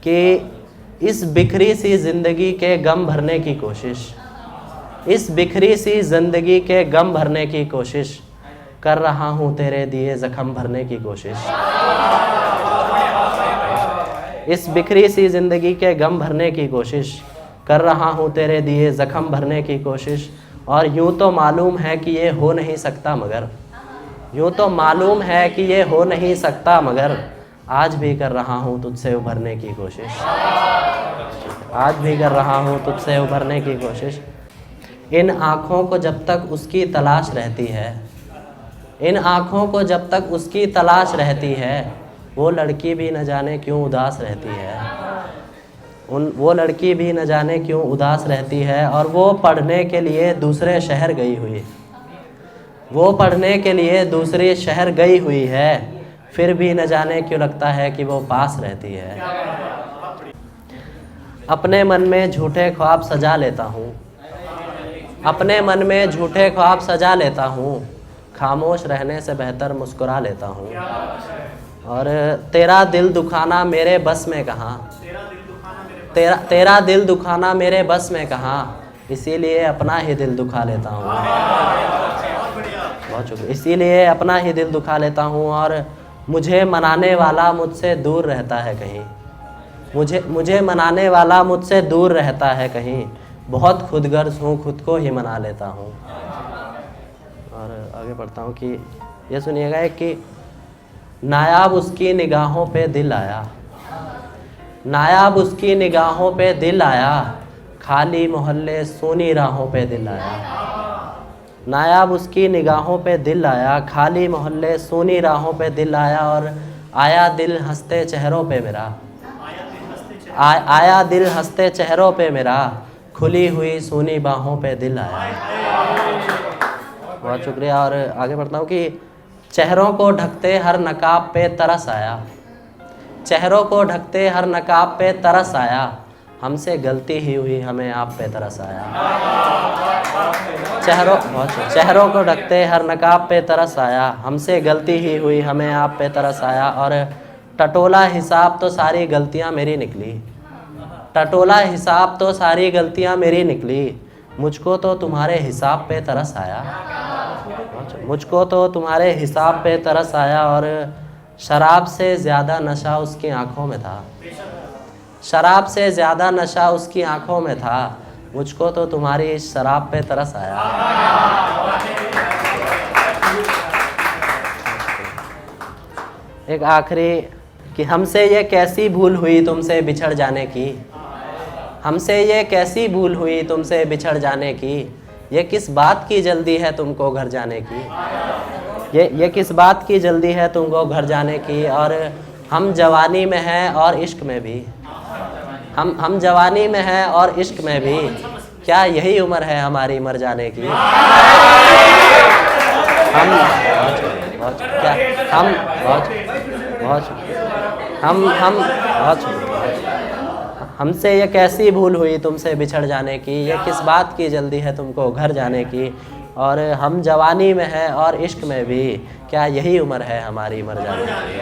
कि इस बिखरी सी ज़िंदगी के गम भरने की कोशिश, इस बिखरी सी ज़िंदगी के गम भरने की कोशिश कर रहा हूँ, तेरे दिए ज़ख्म भरने की कोशिश। इस बिखरी सी ज़िंदगी के गम भरने की कोशिश कर रहा हूँ, तेरे दिए ज़ख्म भरने की कोशिश। और यूँ तो मालूम है कि ये हो नहीं सकता मगर, यूँ तो मालूम है कि ये हो नहीं सकता मगर, आज भी कर रहा हूँ तुझसे उभरने की कोशिश, आज भी कर रहा हूँ तुझसे उभरने की कोशिश। इन आँखों को जब तक उसकी तलाश रहती है, इन आँखों को जब तक उसकी तलाश रहती है, वो लड़की भी न जाने क्यों उदास रहती है, वो लड़की भी न जाने क्यों उदास रहती है। और वो पढ़ने के लिए दूसरे शहर गई हुई, वो पढ़ने के लिए दूसरे शहर गई हुई है, फिर भी न जाने क्यों लगता है कि वो पास रहती है। अपने मन में झूठे ख्वाब सजा लेता हूँ, अपने मन में झूठे ख्वाब सजा लेता हूँ, खामोश रहने से बेहतर मुस्कुरा लेता हूँ। और तेरा दिल दुखाना मेरे बस में कहाँ, तेरा दिल दुखाना मेरे बस में कहाँ, इसीलिए अपना ही दिल दुखा लेता हूँ। बहुत शुक्रिया। इसीलिए अपना ही दिल दुखा लेता हूँ। और मुझे मनाने वाला मुझसे दूर रहता है कहीं, मुझे मनाने वाला मुझसे दूर रहता है कहीं, बहुत खुदगर्ज हूँ, खुद को ही मना लेता हूँ। और आगे बढ़ता हूँ कि ये सुनिएगा कि नायाब उसकी निगाहों पे दिल आया, नायाब उसकी निगाहों पे दिल आया, खाली मोहल्ले सोनी राहों पे दिल आया। नायाब उसकी निगाहों पे दिल आया, खाली मोहल्ले सोनी राहों पे दिल आया। और आया दिल हंसते चेहरों पे मेरा, आया दिल हंसते चेहरों पे मेरा, खुली हुई सोनी बाहों पे दिल आया। बहुत शुक्रिया। और आगे बढ़ता हूँ कि चेहरों को ढकते हर नकाब पे तरस आया, चेहरों को ढकते हर नकाब पे तरस आया, हमसे गलती ही हुई हमें आप पे तरस आया। चेहरों को ढकते हर नकाब पे तरस आया, हमसे गलती ही हुई हमें आप पे तरस आया। और टटोला हिसाब तो सारी गलतियां मेरी निकली, टटोला हिसाब तो सारी गलतियां मेरी निकली, मुझको तो तुम्हारे हिसाब पे तरस आया, मुझको तो तुम्हारे हिसाब पे तरस आया। और शराब से ज़्यादा नशा उसकी आंखों में था, शराब से ज़्यादा नशा उसकी आंखों में था, मुझको तो तुम्हारी शराब पे तरस आया। एक आखिरी कि हमसे ये कैसी भूल हुई तुमसे बिछड़ जाने की, हमसे ये कैसी भूल हुई तुमसे बिछड़ जाने की, ये किस बात की जल्दी है तुमको घर जाने की, ये किस बात की जल्दी है तुमको घर जाने की। और हम जवानी में हैं और इश्क में भी, हम जवानी में हैं और इश्क में भी, क्या यही उम्र है हमारी मर जाने की। हमसे ये कैसी भूल हुई तुमसे बिछड़ जाने की, ये किस बात की जल्दी है तुमको घर जाने की। और हम जवानी में हैं और इश्क में भी, क्या यही उम्र है हमारी मर जाने की।